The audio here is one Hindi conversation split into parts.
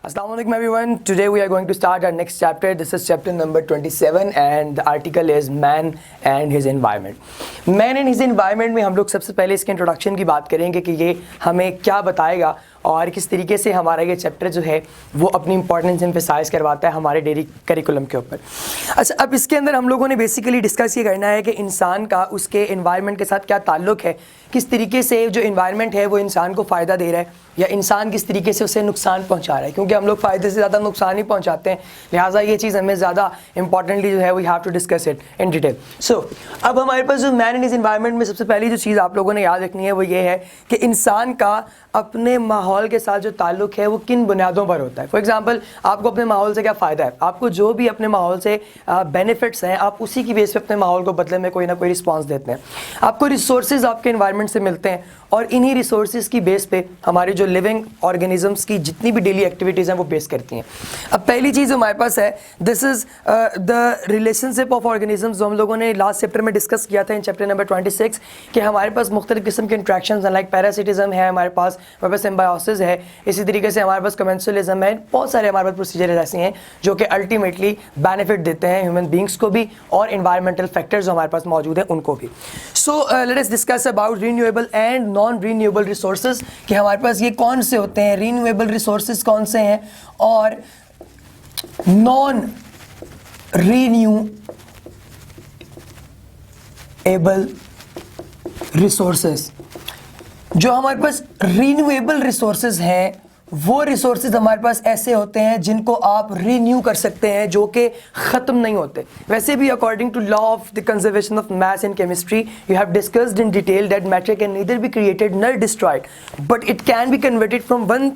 Assalamu alaikum everyone. Today we are going to start our next chapter. This is chapter number 27 and the article is Man and His Environment. Man and His Environment में हम लोग सबसे पहले इसके इंट्रोडक्शन की बात करेंगे कि ये हमें क्या बताएगा और किस तरीके से हमारा ये चैप्टर जो है वो अपनी इंपॉर्टेंस एम्फसाइज करवाता है हमारे डेली करिकुलम के ऊपर। अच्छा, अब इसके अंदर हम लोगों ने बेसिकली डिस्कस ये करना है कि इंसान का उसके एनवायरनमेंट के साथ क्या ताल्लुक है, किस तरीके से जो एनवायरनमेंट है वो इंसान को फ़ायदा दे रहा है या इंसान किस तरीके से उसे नुकसान पहुंचा रहा है, क्योंकि हम लोग फ़ायदे से ज़्यादा नुकसान ही पहुंचाते हैं। लिहाजा ये चीज़ हमें ज़्यादा इंपॉर्टेंटली जो है we have to discuss it in detail. So अब हमारे पास जो मैन इन इस एनवायरनमेंट में सबसे पहली जो चीज़ आप लोगों ने याद रखनी है वो ये है कि इंसान का अपने माहौल के साथ जो ताल्लुक है वो किन बुनियादों पर होता है। फॉर एग्जांपल, आपको अपने माहौल से क्या फ़ायदा है, आपको जो भी अपने माहौल से बेनिफिट्स हैं आप उसी की बेस पे अपने माहौल को बदले में कोई ना कोई रिस्पांस देते हैं। आपको रिसोर्सेज आपके एनवायरनमेंट से मिलते हैं और इन्हीं रिसोर्सेज की बेस पे हमारी जो लिविंग ऑर्गेनिजम्स की जितनी भी डेली एक्टिविटीज़ हैं वो बेस करती हैं। अब पहली चीज़ हमारे पास है, this is the relationship of organisms, जो हम लोगों ने लास्ट चैप्टर में डिस्कस किया था इन चैप्टर नंबर 26 कि हमारे पास मुख्तलिफ किस्म के इंट्रैक्शंस हैं, लाइक पैरासिटिज्म है, हमारे पास सिम्बायोसिस है, इसी तरीके से हमारे पास कमेंसुअलिज्म है। बहुत सारे हमारे पास प्रोसीजर ऐसे हैं जो कि अल्टीमेटली बेनिफिट देते हैं ह्यूमन बींग्स को भी और इन्वायरमेंटल फैक्टर्स जो हमारे पास मौजूद हैं उनको भी। So let us discuss about renewable and non renewable resources कि हमारे पास ये कौन से होते हैं, रीन्यूएबल रिसोर्सेज कौन से हैं और नॉन रीन्यूएबल रिसोर्सेज। जो हमारे पास रीन्यूएबल रिसोर्सेज हैं वो रिसोर्सेज हमारे पास ऐसे होते हैं जिनको आप रीन्यू कर सकते हैं, जो कि ख़त्म नहीं होते। वैसे भी according to law of the conservation of mass and chemistry you have discussed in detail that matter can neither be created nor destroyed but it can be converted from one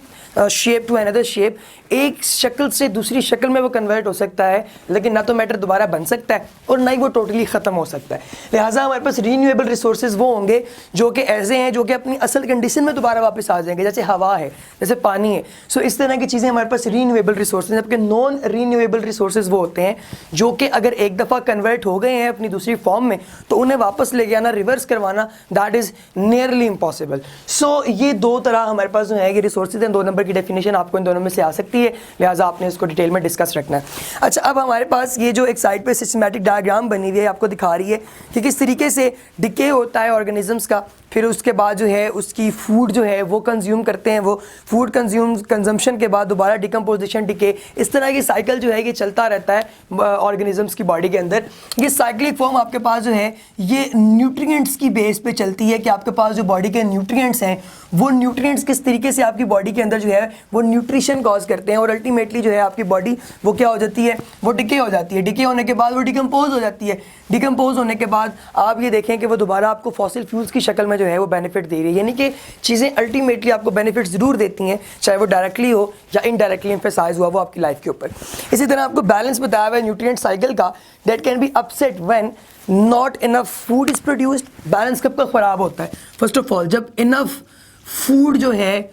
shape to another shape. एक शक्ल से दूसरी शक्ल में वो कन्वर्ट हो सकता है, लेकिन ना तो मैटर दोबारा बन सकता है और ना ही वो टोटली ख़त्म हो सकता है। लिहाजा हमारे पास रीन्यूएबल रिसोर्सेज वो होंगे जो कि ऐसे हैं जो कि अपनी असल कंडीशन में दोबारा वापस आ जाएंगे, जैसे हवा है, जैसे पानी है। सो इस तरह की चीज़ें हमारे पास रीन्यूएबल रिसोर्सेज हैं। जबकि नॉन रीन्यूएबल रिसोर्सेज वो होते हैं जो कि अगर एक दफ़ा कन्वर्ट हो गए हैं अपनी दूसरी फॉर्म में तो उन्हें वापस लेके आना, रिवर्स करवाना, दैट इज़ नियरली इम्पॉसिबल। सो ये दो तरह हमारे पास जो है ये रिसोर्सेज हैं। 2 नंबर की डेफिनेशन आपको इन दोनों में से आ सकती है, लिहाजा आपने इसको डिटेल में डिस्कस रखना है। अच्छा, अब हमारे पास ये जो एक साइड पे सिस्टमैटिक डायग्राम बनी हुई है आपको दिखा रही है कि किस तरीके से डिके होता है ऑर्गेनिजम्स का, फिर उसके बाद जो है उसकी फूड जो है वो कंज्यूम करते हैं, वो फूड कंजम्पशन के बाद दोबारा डिकम्पोजिशन, डिके, इस तरह की साइकिल जो है ये चलता रहता है ऑर्गेनिजम्स की बॉडी के अंदर। ये साइक्लिक फॉर्म आपके पास जो है ये न्यूट्रिएंट्स की बेस पे चलती है कि आपके पास जो बॉडी के न्यूट्रिएंट्स हैं वो न्यूट्रिएंट्स किस तरीके से आपकी बॉडी के अंदर जो है वो न्यूट्रिशन कॉज करते हैं और अल्टीमेटली जो है आपकी बॉडी वो क्या हो जाती है, वो डिके हो जाती है। डिके होने के बाद वो डिकम्पोज हो जाती है। डिकम्पोज होने के बाद आप ये देखें कि वो दोबारा आपको फॉसिल फ्यूल्स की शक्ल में जो है वो बेनिफिट दे रही है, यानी कि चीज़ें अल्टीमेटली आपको बेनिफिट ज़रूर देती हैं, चाहे वो डायरेक्टली हो या इनडायरेक्टली एम्फसाइज हुआ वो आपकी लाइफ के ऊपर। इसी तरह आपको बैलेंस बताया हुआ है न्यूट्रिएंट साइकिल का, that can be upset when not enough food is produced. Balance कब तक ख़राब होता है? फर्स्ट ऑफ ऑल, जब इनफ फूड जो है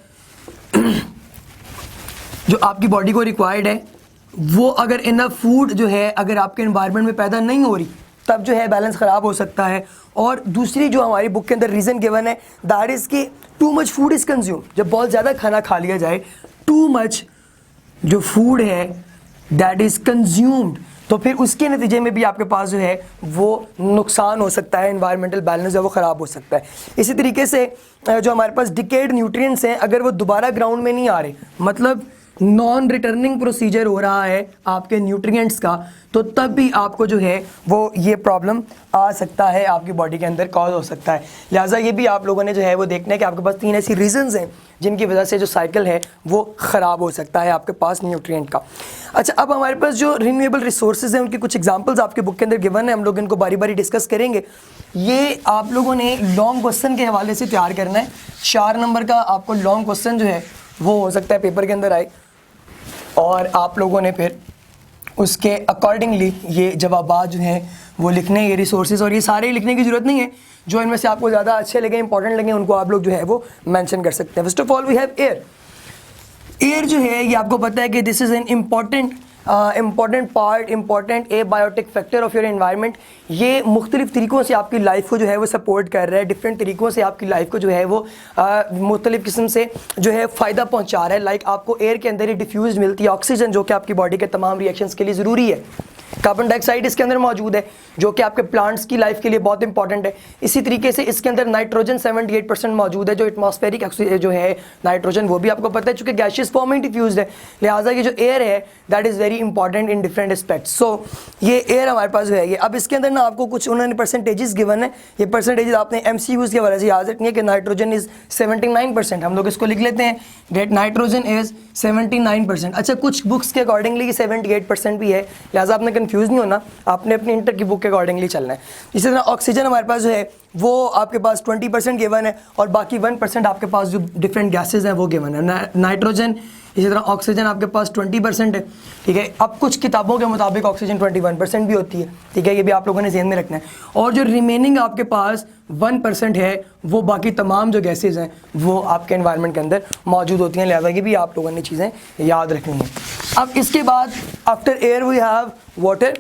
जो आपकी बॉडी को रिक्वायर्ड है वो अगर इनफ फूड जो है अगर आपके एनवायरनमेंट में पैदा नहीं हो रही तब जो है बैलेंस ख़राब हो सकता है। और दूसरी जो हमारी बुक के अंदर रीज़न गिवन है दैट इज़ कि too much food is consume. जब बहुत ज़्यादा खाना खा लिया जाए, टू मच जो फूड है दैट इज़ कंज्यूम्ड, तो फिर उसके नतीजे में भी आपके पास जो है वो नुकसान हो सकता है, एनवायरमेंटल बैलेंस है वो ख़राब हो सकता है। इसी तरीके से जो हमारे पास डिकेड न्यूट्रिएंट्स हैं अगर वो दोबारा ग्राउंड में नहीं आ रहे, मतलब नॉन रिटर्निंग प्रोसीजर हो रहा है आपके न्यूट्रिएंट्स का, तो तब भी आपको जो है वो ये प्रॉब्लम आ सकता है, आपकी बॉडी के अंदर कॉज हो सकता है। लिहाजा ये भी आप लोगों ने जो है वो देखना है कि आपके पास 3 ऐसी रीजंस हैं जिनकी वजह से जो साइकिल है वो ख़राब हो सकता है आपके पास न्यूट्रिएंट का। अच्छा, अब हमारे पास जो रीन्यूएबल रिसोर्सेज हैं उनकी कुछ एग्जांपल्स आपके बुक के अंदर गिवन है, हम लोग इनको बारी बारी डिस्कस करेंगे। ये आप लोगों ने लॉन्ग क्वेश्चन के हवाले से तैयार करना है। 4 नंबर का आपको लॉन्ग क्वेश्चन जो है वो हो सकता है पेपर के अंदर आए और आप लोगों ने फिर उसके अकॉर्डिंगली ये जवाबात जो हैं वो लिखने, ये रिसोर्सेज, और ये सारे लिखने की ज़रूरत नहीं है, जो इनमें से आपको ज़्यादा अच्छे लगे, इंपॉर्टेंट लगे उनको आप लोग जो है वो मेंशन कर सकते हैं। First of all we have air. Air जो है ये आपको पता है कि this is an important important part, important abiotic factor of your environment. ये मुख्तलिफ तरीक़ों से आपकी लाइफ को जो है वो सपोर्ट कर रहा है, डिफरेंट तरीक़ों से आपकी लाइफ को जो है वो मुख्तलिफ किस्म से जो है फ़ायदा पहुँचा रहा है। लाइक आपको एयर के अंदर ही डिफ्यूज़ मिलती है ऑक्सीजन, जो कि आपकी बॉडी के तमाम रिएक्शंस के लिए ज़रूरी है। कार्बन डाइऑक्साइड इसके अंदर मौजूद है, जो कि आपके प्लांट्स की लाइफ के लिए बहुत इंपॉर्टेंट है। इसी तरीके से इसके अंदर नाइट्रोजन 78% मौजूद है, जो एटमॉस्फेरिक जो है नाइट्रोजन, वो भी आपको पता है चूँकि गैसियस फॉर्म में डिफ्यूज्ड है, लिहाजा ये जो एयर है that is very important in different aspects. So ये एयर हमारे पास जो है ये, अब इसके अंदर ना आपको कुछ उन्होंने परसेंटेजेस गिवन है, ये परसेंटेजेस आपने MCQs के वजह से याद रखनी है कि नाइट्रोजन इज़ 79%, हम लोग इसको लिख लेते हैं डेट नाइट्रोजन इज़ 79%। अच्छा, कुछ बुक्स के अकॉर्डिंगली 78% भी है, लिहाजा आपने कंफ्यूज नहीं होना, आपने अपनी इंटर की बुक के अकॉर्डिंगली चलना है। इसी तरह ऑक्सीजन हमारे पास जो है वो आपके पास 20% गिवन है, और बाकी 1% आपके पास जो डिफरेंट गैसेज हैं वो गिवन है। नाइट्रोजन, इसी तरह ऑक्सीजन आपके पास 20% है, ठीक है। अब कुछ किताबों के मुताबिक ऑक्सीजन 21% भी होती है, ठीक है, ये भी आप लोगों ने ध्यान में रखना है। और जो रिमेनिंग आपके पास 1% है, वो बाकी तमाम जो गैसेज हैं वो आपके एनवायरनमेंट के अंदर मौजूद होती हैं, लिहाजा ये भी आप लोगों ने चीज़ें याद रखनी हैं। अब इसके बाद after air we have water.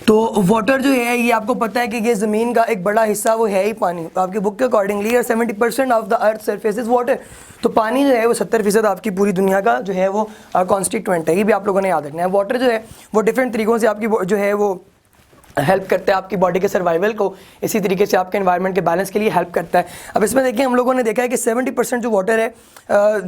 तो वाटर जो है ये आपको पता है कि ये ज़मीन का एक बड़ा हिस्सा वो है ही पानी, आपकी बुक के accordingly 70% of the earth surface is water. तो पानी जो है वो 70% आपकी पूरी दुनिया का जो है वो कॉन्स्टिट्यूएंट है, ये भी आप लोगों ने याद रखना है। वाटर जो है वो डिफरेंट तरीक़ों से आपकी जो है वो हेल्प करता है आपकी बॉडी के सर्वाइवल को, इसी तरीके से आपके एनवायरनमेंट के बैलेंस के लिए हेल्प करता है। अब इसमें देखिए हम लोगों ने देखा है कि 70% जो वाटर है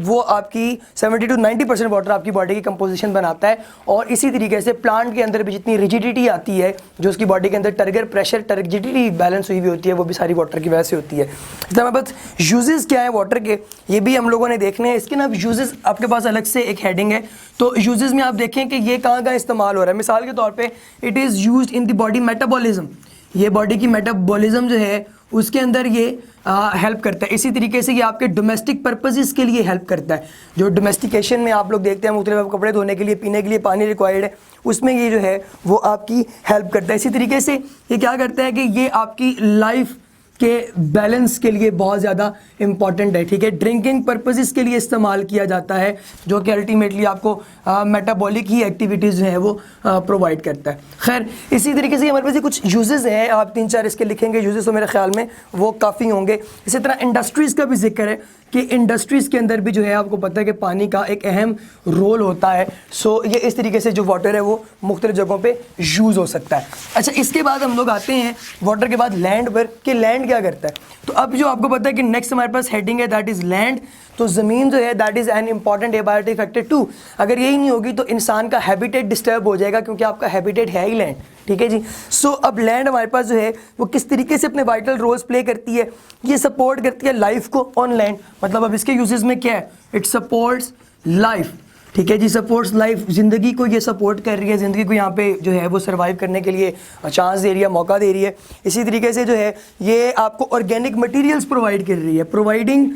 वो आपकी 70 to 90% वाटर आपकी बॉडी की कंपोजिशन बनाता है। और इसी तरीके से प्लांट के अंदर भी जितनी रिजिडिटी आती है, जो उसकी बॉडी के अंदर टर्गर प्रेशर टर्जिडिटी बैलेंस हुई हुई होती है, वो भी सारी वाटर की वजह से होती है। इसलिए हमारे पास यूजेस क्या है वाटर के, ये भी हम लोगों ने देखने हैं। इसके ना यूजेस आपके पास अलग से एक हेडिंग है, तो यूजेस में आप देखें कि ये कहाँ कहाँ इस्तेमाल हो रहा है। मिसाल के तौर पे it is used in the body metabolism, ये बॉडी की मेटाबॉलिज्म जो है उसके अंदर ये हेल्प करता है। इसी तरीके से ये आपके डोमेस्टिक पर्पसेस के लिए हेल्प करता है। जो डोमेस्टिकेशन में आप लोग देखते हैं मुख्तलिफ कपड़े धोने के लिए, पीने के लिए पानी रिक्वायर्ड है, उसमें ये जो है वो आपकी हेल्प करता है। इसी तरीके से ये क्या करता है कि ये आपकी लाइफ के बैलेंस के लिए बहुत ज़्यादा इंपॉर्टेंट है, ठीक है। ड्रिंकिंग पर्पसेस के लिए इस्तेमाल किया जाता है, जो कि अल्टीमेटली आपको मेटाबॉलिक ही एक्टिविटीज़ जो है वो प्रोवाइड करता है। खैर, इसी तरीके से हमारे पास ये कुछ यूजेस हैं, आप 3-4 इसके लिखेंगे यूजेस, तो मेरे ख्याल में वो काफ़ी होंगे। इसी तरह इंडस्ट्रीज़ का भी जिक्र है कि इंडस्ट्रीज़ के अंदर भी जो है आपको पता है कि पानी का एक अहम रोल होता है। सो ये इस तरीके से जो वाटर है वो मुख्तलिफ जगहों पे यूज़ हो सकता है। अच्छा, इसके बाद हम लोग आते हैं वाटर के बाद लैंड पर, कि लैंड क्या करता है। तो अब जो आपको पता है कि नेक्स्ट हमारे पास हेडिंग है दैट इज़ लैंड। तो ज़मीन जो है that is an important abiotic factor 2। अगर यही नहीं होगी तो इंसान का हैबिटेट डिस्टर्ब हो जाएगा, क्योंकि आपका हैबिटेट है ही लैंड, ठीक है जी। सो अब लैंड हमारे पास जो है वो किस तरीके से अपने वाइटल रोल्स प्ले करती है, ये सपोर्ट करती है लाइफ को ऑन लैंड। मतलब अब इसके यूजेस में क्या है, इट सपोर्ट्स लाइफ, ठीक है जी, सपोर्ट्स लाइफ, ज़िंदगी को ये सपोर्ट कर रही है, ज़िंदगी को यहाँ पे जो है वो सर्वाइव करने के लिए चांस दे रही है, मौका दे रही है। इसी तरीके से जो है ये आपको ऑर्गेनिक मटेरियल्स प्रोवाइड कर रही है, providing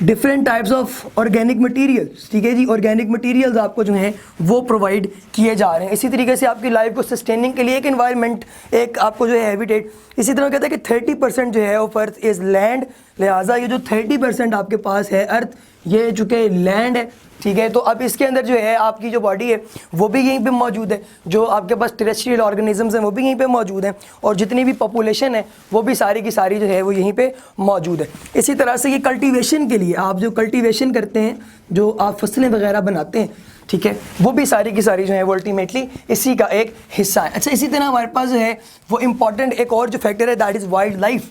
different types of organic materials, ठीक है जी। ऑर्गेनिक मटेरियल्स आपको जो हैं वो प्रोवाइड किए जा रहे हैं। इसी तरीके से आपकी लाइफ को सस्टेनिंग के लिए एक एनवायरनमेंट, एक आपको जो है हैबिटेट। इसी तरह कहता है कि 30% जो है ऑफ अर्थ इज़ लैंड, लिहाजा ये जो 30% आपके पास है अर्थ, ये चूँकि लैंड है, ठीक है। तो अब इसके अंदर जो है आपकी जो बॉडी है वो भी यहीं पे मौजूद है, जो आपके पास टेरेस्ट्रियल ऑर्गेनिजम्स हैं वो भी यहीं पे मौजूद हैं, और जितनी भी पॉपुलेशन है वो भी सारी की सारी जो है वो यहीं पे मौजूद है। इसी तरह से ये कल्टीवेशन के लिए, आप जो कल्टीवेशन करते हैं, जो आप फसलें वगैरह बनाते हैं, ठीक है, वो भी सारी की सारी जो है वो अल्टीमेटली इसी का एक हिस्सा है। अच्छा, इसी तरह हमारे पास जो है वो इम्पॉर्टेंट एक और जो फैक्टर है दैट इज़ वाइल्ड लाइफ।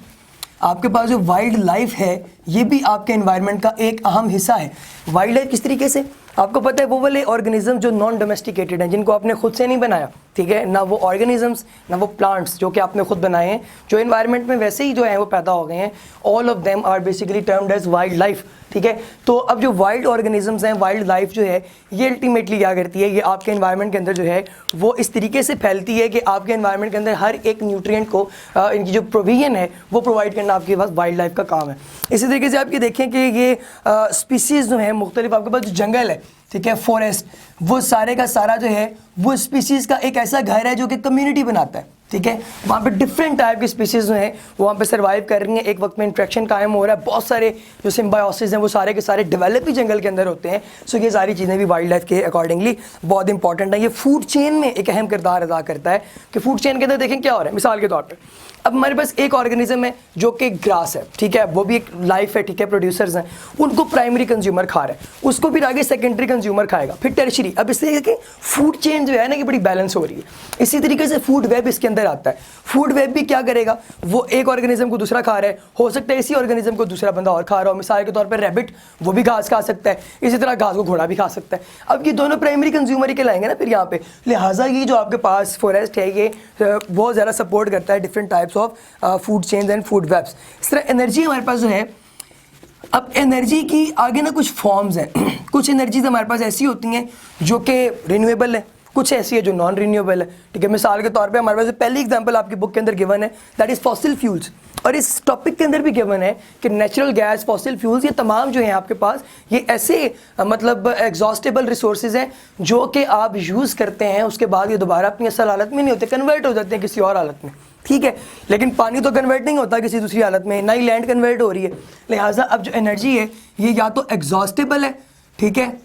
आपके पास जो वाइल्ड लाइफ है ये भी आपके एनवायरनमेंट का एक अहम हिस्सा है। वाइल्ड लाइफ किस तरीके से, आपको पता है वो वाले ऑर्गेनिज्म जो नॉन डोमेस्टिकेटेड हैं, जिनको आपने खुद से नहीं बनाया, ठीक है, ना वो ऑर्गेनिजम्स ना वो प्लांट्स जो कि आपने खुद बनाए हैं, जो एनवायरनमेंट में वैसे ही जो है वो पैदा हो गए हैं, all of them are basically termed as wildlife, ठीक है। तो अब जो वाइल्ड ऑर्गेनिजम्स हैं, वाइल्ड लाइफ जो है ये अल्टीमेटली क्या करती है, ये आपके एनवायरनमेंट के अंदर जो है वो इस तरीके से फैलती है कि आपके एनवायरनमेंट के अंदर हर एक न्यूट्रिएंट को इनकी जो प्रोविजन है वो प्रोवाइड करना आपके पास वाइल्ड लाइफ का काम है। इसी तरीके से आपकी देखें कि ये स्पीसीज़ जो है मुख्तलिफ, आपके पास जो जंगल है, ठीक है, फॉरेस्ट, वो सारे का सारा जो है वो स्पीसीज़ का एक ऐसा घर है जो कि कम्युनिटी बनाता है, ठीक है, वहाँ पे डिफरेंट टाइप की स्पीसीज जो हैं वो वहाँ पे सर्वाइव कर रही हैं, एक वक्त में इंट्रैक्शन कायम हो रहा है, बहुत सारे जो सिम्बायोसिस हैं वो सारे के सारे डेवलप ही जंगल के अंदर होते हैं। सो ये सारी चीज़ें भी वाइल्ड लाइफ के अकॉर्डिंगली बहुत इंपॉर्टेंट है। ये फूड चेन में एक अहम किरदार अदा करता है कि फूड चेन के अंदर देखें क्या हो रहा है। मिसाल के तौर पर अब हमारे पास एक ऑर्गेनिज्म है जो कि ग्रास है, ठीक है, वो भी एक लाइफ है, ठीक है, प्रोड्यूसर्स हैं, उनको प्राइमरी कंज्यूमर खा रहा है, उसको फिर आगे सेकेंडरी कंज्यूमर खाएगा, फिर टर्शरी। अब इसलिए कि फूड चेन जो है ना कि बड़ी बैलेंस हो रही है। इसी तरीके से फूड वेब इसके अंदर आता है। फूड वेब भी क्या करेगा, वो एक ऑर्गेनिज्म को दूसरा खा रहा है, हो सकता है इसी ऑर्गेनिज्म को दूसरा बंदा और खा रहा हो। मिसाल के तौर पर रैबिट, वो भी घास खा सकता है, इसी तरह घास को घोड़ा भी खा सकता है। अब ये दोनों प्राइमरी कंज्यूमर ही कहलाएंगे ना फिर यहाँ पे। लिहाजा ये जो आपके पास फॉरेस्ट है ये बहुत ज़्यादा सपोर्ट करता है different types of food chains and food webs. इस तरह एनर्जी हमारे पास जो है, अब एनर्जी की आगे ना कुछ फॉर्म्स हैं। कुछ एनर्जीज हमारे पास ऐसी होती हैं जो कि रिन्यूएबल है, कुछ ऐसी है जो नॉन रिन्यूएबल है, ठीक है। मिसाल के तौर पे हमारे पास पहली एग्जांपल आपकी बुक के अंदर गिवन है, दैट इज़ फॉसिल फ्यूल्स। और इस टॉपिक के अंदर भी गिवन है कि नेचुरल गैस, फॉसिल फ्यूल्स, ये तमाम जो हैं आपके पास ये ऐसे मतलब एग्जॉस्टेबल रिसोर्सेज हैं जो कि आप यूज़ करते हैं, उसके बाद ये दोबारा अपनी असल हालत में नहीं होते, कन्वर्ट हो जाते हैं किसी और हालत में, ठीक है। लेकिन पानी तो कन्वर्ट नहीं होता किसी दूसरी हालत में, ना ही लैंड कन्वर्ट हो रही है। लिहाजा अब जो एनर्जी है ये या तो एग्जॉस्टेबल है, ठीक है,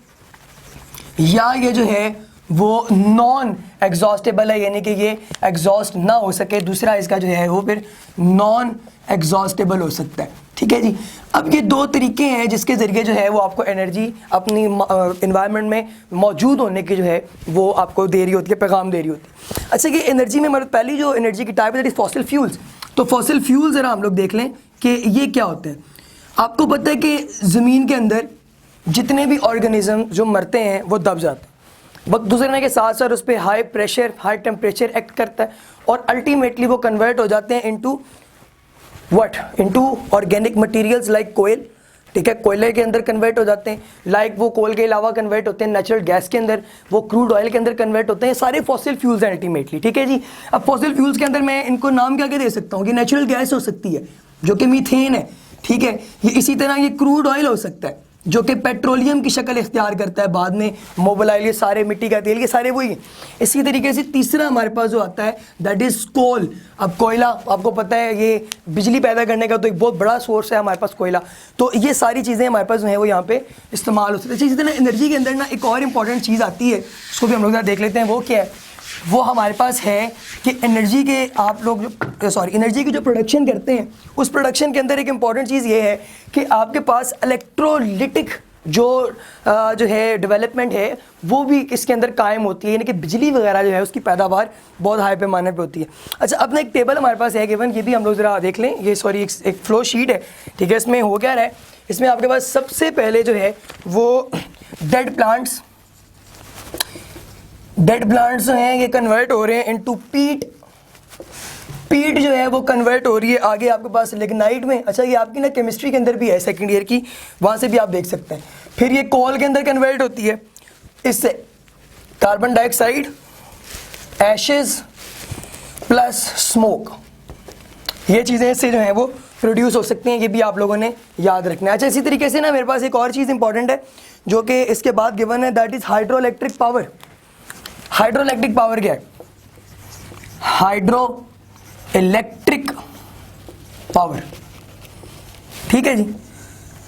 या ये जो है वो नॉन एग्जॉस्टेबल है, यानी कि ये एग्जॉस्ट ना हो सके। दूसरा इसका जो है वो फिर नॉन एग्जॉस्टेबल हो सकता है, ठीक है जी। अब ये दो तरीके हैं जिसके ज़रिए जो है वो आपको एनर्जी अपनी इन्वायरमेंट में मौजूद होने की जो है वो आपको दे रही होती है, पैगाम दे रही होती है। अच्छा, ये एनर्जी में हमारी पहली जो एनर्जी की टाइप है दैट इज़ फॉसिल फ्यूल्स। तो फॉसिल फ्यूल्स ज़रा हम लोग देख लें कि ये क्या होते हैं। आपको पता है कि ज़मीन के अंदर जितने भी ऑर्गेनिज्म जो मरते हैं वो दब जाते हैं, वक्त गुजरने के साथ साथ उस पर high pressure, high temperature act करता है और अल्टीमेटली वो कन्वर्ट हो जाते हैं into what, into organic materials like कोयल, ठीक है, कोयले के अंदर कन्वर्ट हो जाते हैं, लाइक वो कोल के अलावा कन्वर्ट होते हैं नेचुरल गैस के अंदर, वो क्रूड ऑयल के अंदर कन्वर्ट होते हैं। सारे फॉसिल फ्यूल्स हैं अल्टीमेटली, ठीक है जी। अब फॉसिल फ्यूल्स के अंदर मैं इनको नाम क्या क्या दे सकता हूँ कि नेचुरल गैस हो सकती है जो कि मीथेन है, ठीक है, ये इसी तरह ये क्रूड ऑयल हो सकता है जो कि पेट्रोलियम की शक्ल इख्तियार करता है बाद में, मोबाइल, ये सारे मिट्टी का तेल, ये सारे वही हैं। इसी तरीके से तीसरा हमारे पास जो आता है दैट इज़ कोल। अब कोयला आपको पता है ये बिजली पैदा करने का तो एक बहुत बड़ा सोर्स है हमारे पास कोयला। तो ये सारी चीज़ें हमारे पास जो है वो यहाँ पे इस्तेमाल हो सकती है। इसी तरह एनर्जी के अंदर ना एक और इम्पॉर्टेंट चीज़ आती है, उसको भी हम लोग देख लेते हैं। वो क्या है, वो हमारे पास है कि एनर्जी के आप लोग जो एनर्जी की जो प्रोडक्शन करते हैं उस प्रोडक्शन के अंदर एक इम्पॉर्टेंट चीज़ ये है कि आपके पास इलेक्ट्रोलिटिक जो है डेवलपमेंट है वो भी इसके अंदर कायम होती है, यानी कि बिजली वगैरह जो है उसकी पैदावार बहुत हाई पैमाने पे होती है। अच्छा, अपना एक टेबल हमारे पास है गिवन, ये भी हम लोग ज़रा देख लें। ये एक फ्लो शीट है, ठीक है। इसमें हो क्या रहा है, इसमें आपके पास सबसे पहले जो है वो डेड प्लांट्स जो हैं ये कन्वर्ट हो रहे हैं इनटू पीट। पीट जो है वो कन्वर्ट हो रही है आगे आपके पास लिग्नाइट में। अच्छा, ये आपकी ना केमिस्ट्री के अंदर भी है सेकंड ईयर की, वहाँ से भी आप देख सकते हैं। फिर ये कोल के अंदर कन्वर्ट होती है, इससे carbon dioxide, Ashes plus smoke, ये चीज़ें इससे जो है वो प्रोड्यूस हो सकती हैं। ये भी आप लोगों ने याद रखना है। अच्छा, इसी तरीके से ना मेरे पास एक और चीज़ इंपॉर्टेंट है जो कि इसके बाद गिवन है, that is hydro electric power. Hydro electric power क्या है, हाइड्रो इलेक्ट्रिक पावर, ठीक है जी।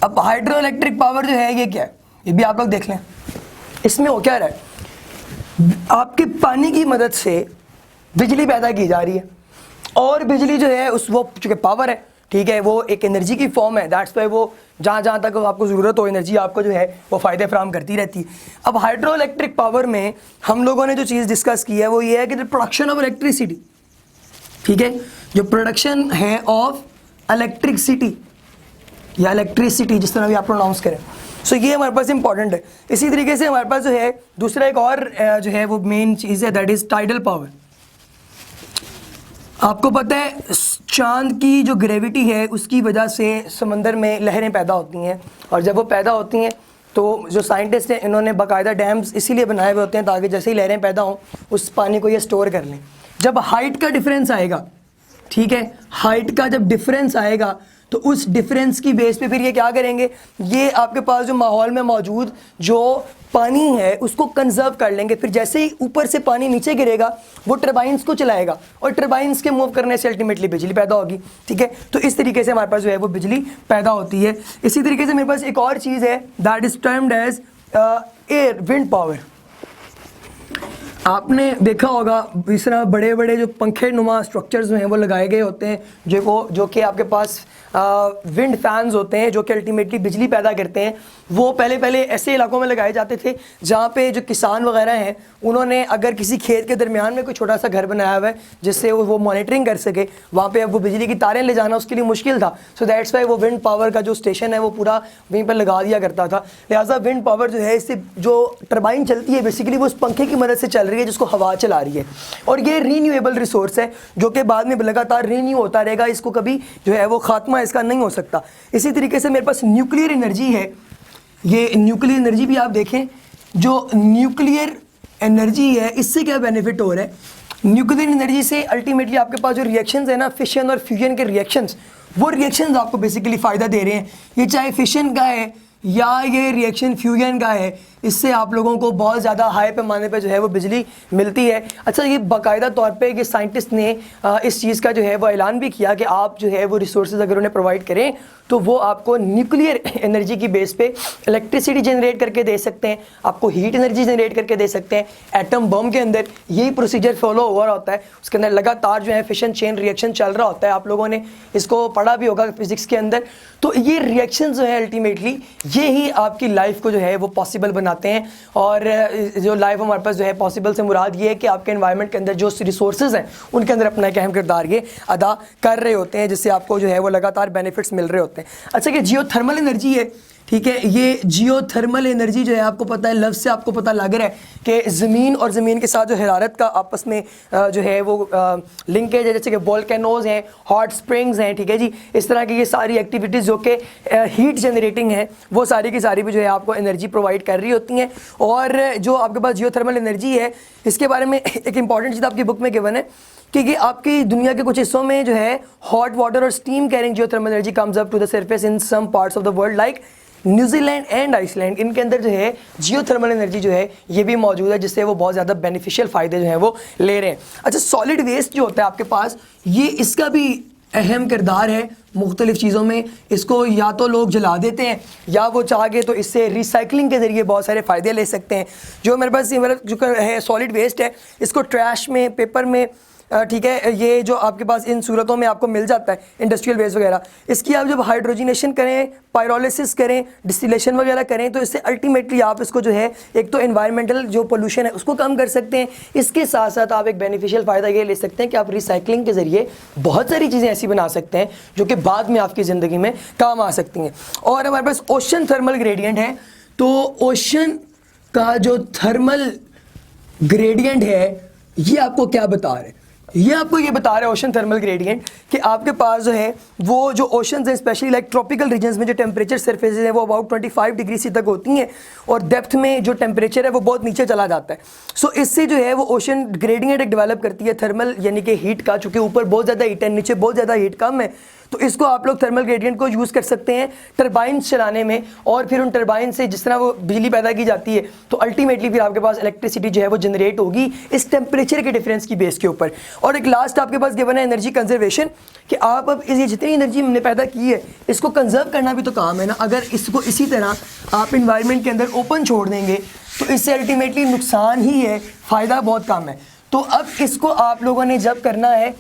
अब हाइड्रो इलेक्ट्रिक पावर जो है ये क्या है, ये भी आप लोग देख लें। इसमें हो क्या रहा है, आपके पानी की मदद से बिजली पैदा की जा रही है और बिजली जो है उस वो चूँकि पावर है, ठीक है, वो एक एनर्जी की फॉर्म है। दैट्स वाई वो जहाँ जहाँ तक आपको ज़रूरत हो एनर्जी आपको जो है वो फ़ायदे फराहम करती रहती है। अब हाइड्रो इलेक्ट्रिक पावर में हम लोगों ने जो चीज़ डिस्कस की है वो ये है कि द प्रोडक्शन ऑफ इलेक्ट्रिसिटी, ठीक है, जो प्रोडक्शन है ऑफ इलेक्ट्रिसिटी या इलेक्ट्रिसिटी जिस तरह भी आप प्रोनाउंस करें, सो ये हमारे पास इंपॉर्टेंट है। इसी तरीके से हमारे पास जो है दूसरा एक और जो है वो मेन चीज़ है, दैट इज़ टाइडल पावर। आपको पता है चांद की जो ग्रेविटी है उसकी वजह से समंदर में लहरें पैदा होती हैं, और जब वो पैदा होती हैं तो जो साइंटिस्ट हैं इन्होंने बाकायदा डैम्स इसीलिए बनाए हुए होते हैं ताकि जैसे ही लहरें पैदा हों उस पानी को ये स्टोर कर लें। जब हाइट का डिफरेंस आएगा, ठीक है, हाइट का जब डिफरेंस आएगा तो उस डिफरेंस की बेस पे फिर ये क्या करेंगे, ये आपके पास जो माहौल में मौजूद जो पानी है उसको कंजर्व कर लेंगे। फिर जैसे ही ऊपर से पानी नीचे गिरेगा वो टरबाइंस को चलाएगा और टरबाइंस के मूव करने से अल्टीमेटली बिजली पैदा होगी। ठीक है, तो इस तरीके से हमारे पास जो है वो बिजली पैदा होती है। इसी तरीके से मेरे पास एक और चीज़ है that is termed as air wind power. आपने देखा होगा इस तरह बड़े बड़े जो पंखे नुमा स्ट्रक्चर्स हैं वो लगाए गए होते हैं जो कि आपके पास विंड फैंस होते हैं जो कि अल्टीमेटली बिजली पैदा करते हैं। वो पहले ऐसे इलाकों में लगाए जाते थे जहाँ पे जो किसान वगैरह हैं उन्होंने अगर किसी खेत के दरमियान में कोई छोटा सा घर बनाया हुआ है जिससे वो मॉनिटरिंग कर सके, वहाँ पे अब वो बिजली की तारें ले जाना उसके लिए मुश्किल था। सो दैट्स वाई वो विंड पावर का जो स्टेशन है वो पूरा वहीं पर लगा दिया करता था। लिहाजा विंड पावर जो है इससे जो टरबाइन चलती है बेसिकली वो उस पंखे की मदद से चल रही है जिसको हवा चला रही है, और ये रीन्यूएबल रिसोर्स है जो कि बाद में लगातार रीन्यू होता रहेगा। इसको कभी जो है वो खात्मा इसका नहीं हो सकता। इसी तरीके से मेरे पास न्यूक्लियर एनर्जी है। ये न्यूक्लियर एनर्जी भी आप देखें, जो न्यूक्लियर एनर्जी है इससे क्या बेनिफिट हो रहा है, न्यूक्लियर एनर्जी से अल्टीमेटली आपके पास जो रिएक्शंस है ना, फिशन और फ्यूजन के रिएक्शंस, वो रिएक्शंस आपको बेसिकली फ़ायदा दे रहे हैं। ये चाहे फिशन का है या ये रिएक्शन फ्यूजन का है, इससे आप लोगों को बहुत ज़्यादा हाई पैमाने पे जो है वो बिजली मिलती है। अच्छा, ये बाकायदा तौर पे ये साइंटिस्ट ने इस चीज़ का जो है वो ऐलान भी किया कि आप जो है वो रिसोर्सेज अगर उन्हें प्रोवाइड करें तो वो आपको न्यूक्लियर एनर्जी की बेस पे इलेक्ट्रिसिटी जनरेट करके दे सकते हैं, आपको हीट एनर्जी जनरेट करके दे सकते हैं। एटम बम के अंदर यही प्रोसीजर फॉलो हो रहा होता है, उसके अंदर लगातार जो है फिशन चेन रिएक्शन चल रहा होता है। आप लोगों ने इसको पढ़ा भी होगा फिजिक्स के अंदर। तो ये रिएक्शन जो है अल्टीमेटली ये ही आपकी लाइफ को जो है वो पॉसिबल बनाते हैं। और जो लाइफ हमारे पास जो है पॉसिबल से मुराद ये है कि आपके एनवायरनमेंट के अंदर जो रिसोर्सेज हैं उनके अंदर अपना एक अहम किरदार ये अदा कर रहे होते हैं, जिससे आपको जो है वो लगातार बेनिफिट्स मिल रहे होते हैं। अच्छा, कि जियोथर्मल एनर्जी है, ठीक है, ये जियोथर्मल एनर्जी जो है आपको पता है, लफ्ज़ से आपको पता लग रहा है कि ज़मीन और ज़मीन के साथ जो हरारत का आपस में जो है वो लिंकेज है, जैसे कि वोल्केनोज हैं, हॉट स्प्रिंग्स हैं, ठीक है जी। इस तरह की ये सारी एक्टिविटीज़ जो कि हीट जनरेटिंग है वो सारी की सारी भी जो है आपको एनर्जी प्रोवाइड कर रही होती हैं। और जो आपके पास जियोथर्मल एनर्जी है इसके बारे में एक इंपॉर्टेंट चीज़ आपकी बुक में गिवन है कि आपकी दुनिया के कुछ हिस्सों में जो है हॉट वाटर और steam carrying geothermal energy comes up to the surface in some parts of the world like New Zealand and Iceland. इनके अंदर जो है जियोथर्मल एनर्जी जो है ये भी मौजूद है, जिससे वो बहुत ज़्यादा बेनिफिशियल फ़ायदे जो है वो ले रहे हैं। अच्छा, सॉलिड वेस्ट जो होता है आपके पास, ये इसका भी अहम किरदार है मुख्तलिफ़ चीज़ों में। इसको या तो लोग जला देते हैं या वो चाह के तो इससे रिसाइकलिंग के ज़रिए बहुत सारे फ़ायदे ले सकते हैं। जो मेरे पास जो है सॉलिड वेस्ट है, इसको ट्रैश में, पेपर में, ठीक है, ये जो आपके पास इन सूरतों में आपको मिल जाता है इंडस्ट्रियल वेस्ट वगैरह, इसकी आप जब हाइड्रोजिनेशन करें, पायरोलिसिस करें, डिस्टिलेशन वगैरह करें तो इससे अल्टीमेटली आप इसको जो है एक तो एनवायरमेंटल जो पोल्यूशन है उसको कम कर सकते हैं। इसके साथ साथ आप एक बेनिफिशियल फ़ायदा ये ले सकते हैं कि आप रिसाइकलिंग के ज़रिए बहुत सारी चीज़ें ऐसी बना सकते हैं जो कि बाद में आपकी ज़िंदगी में काम आ सकती हैं। और हमारे पास ओशन थर्मल ग्रेडियंट है, तो ओशन का जो थर्मल ग्रेडियंट है ये आपको क्या बता रहे हैं, ये आपको ये बता रहा है ओशन थर्मल ग्रेडियंट कि आपके पास जो है वो जो ओशंस हैं स्पेशली लाइक ट्रॉपिकल रीजन्स में जो टेम्परेचर सरफेसेस हैं वो अबाउट 25 डिग्री सी तक होती हैं और डेप्थ में जो टेम्परेचर है वो बहुत नीचे चला जाता है। सो इससे जो है वो ओशन ग्रेडियंट एक डेवलप करती है थर्मल यानी कि हीट का, चूँकि ऊपर बहुत ज़्यादा हीट है नीचे बहुत ज़्यादा हीट कम है, तो इसको आप लोग थर्मल ग्रेडियंट को यूज़ कर सकते हैं टरबाइंस चलाने में। और फिर उन टरबाइन से जिस तरह वो बिजली पैदा की जाती है तो अल्टीमेटली फिर आपके पास इलेक्ट्रिसिटी जो है वो जनरेट होगी इस टेम्परेचर के डिफरेंस की बेस के ऊपर। और एक लास्ट आपके पास गिवन है एनर्जी कंजर्वेशन, कि आप अब ये जितनी एनर्जी हमने पैदा की है इसको कंजर्व करना भी तो काम है ना। अगर इसको इसी तरह आप इन्वायरमेंट के अंदर ओपन छोड़ देंगे तो इससे अल्टीमेटली नुकसान ही है, फ़ायदा बहुत कम है। तो अब इसको आप लोगों ने जब करना है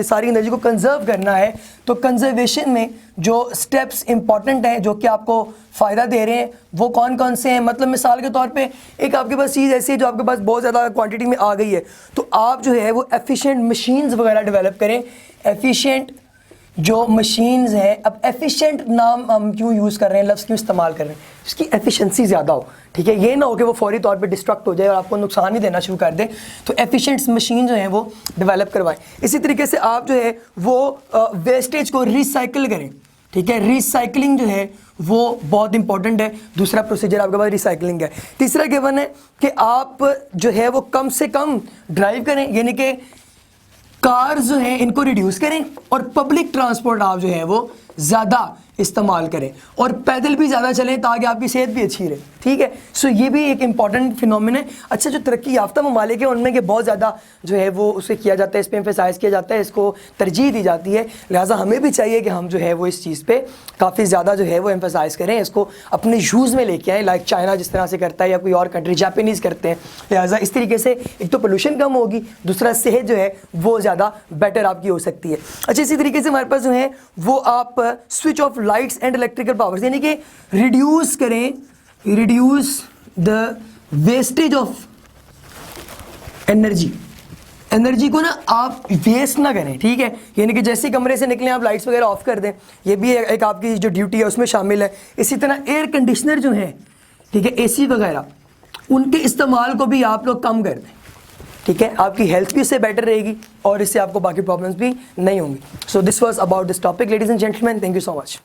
सारी एनर्जी को कंजर्व करना है, तो कंजर्वेशन में जो स्टेप्स इंपॉर्टेंट हैं जो कि आपको फ़ायदा दे रहे हैं वो कौन कौन से हैं। मतलब मिसाल के तौर पे एक आपके पास चीज़ ऐसी है जो आपके पास बहुत ज़्यादा क्वांटिटी में आ गई है, तो आप जो है वो एफिशिएंट मशीन्स वगैरह डेवलप करें। एफिशिएंट जो मशीन्स हैं, अब एफिशिएंट नाम हम क्यों यूज़ कर रहे हैं, लफ्ज़ क्यों इस्तेमाल कर रहे हैं, उसकी एफिशिएंसी ज़्यादा हो, ठीक है, ये ना हो कि वो फौरी तौर पे डिस्ट्रक्ट हो जाए और आपको नुकसान ही देना शुरू कर दे। तो एफिशिएंट मशीन जो हैं वो डेवलप करवाएं। इसी तरीके से आप जो है वो वेस्टेज को रिसाइकिल करें, ठीक है, रिसाइकलिंग जो है वो बहुत इंपॉर्टेंट है। दूसरा प्रोसीजर आपके पास रिसाइकलिंग है। तीसरा गिवन है कि आप जो है वो कम से कम ड्राइव करें, यानी कि कार्स जो है इनको रिड्यूस करें और पब्लिक ट्रांसपोर्ट आप जो है वो ज़्यादा इस्तेमाल करें और पैदल भी ज़्यादा चलें ताकि आपकी सेहत भी अच्छी रहे, ठीक है। सो ये भी एक इंपॉर्टेंट फिनोमिना है। अच्छा, जो तरक्की याफ्ता ममालिक है उनमें कि बहुत ज़्यादा जो है वो उसे किया जाता है, इस पर एम्फेसाइज़ किया जाता है, इसको तरजीह दी जाती है, लिहाजा हमें भी चाहिए कि हम जो है वो इस चीज़ पे काफ़ी ज़्यादा जो है वो एम्फेसाइज़ करें, इसको अपने यूज़ में लेके आएँ, लाइक चाइना जिस तरह से करता है या कोई और कंट्री जापानीज़ करते हैं। लिहाजा इस तरीके से एक तो पोल्यूशन कम होगी, दूसरा सेहत जो है वो ज़्यादा बेटर आपकी हो सकती है। अच्छा, इसी तरीके से हमारे पास जो है वो आप switch off lights and electrical powers, यानी कि रिड्यूस करें, reduce the wastage of energy. Energy को ना आप वेस्ट ना करें, ठीक है। यानी कि जैसे कमरे से निकलें आप लाइट्स वगैरह ऑफ कर दें, ये भी एक आपकी जो ड्यूटी है उसमें शामिल है। इसी तरह एयर कंडीशनर जो है, ठीक है, एसी वगैरह, उनके इस्तेमाल को भी आप लोग कम कर दें, ठीक है। आपकी हेल्थ भी इससे बेटर रहेगी और इससे आपको बाकी प्रॉब्लम्स भी नहीं होंगी। So this was about this topic ladies and gentleman, thank you so much.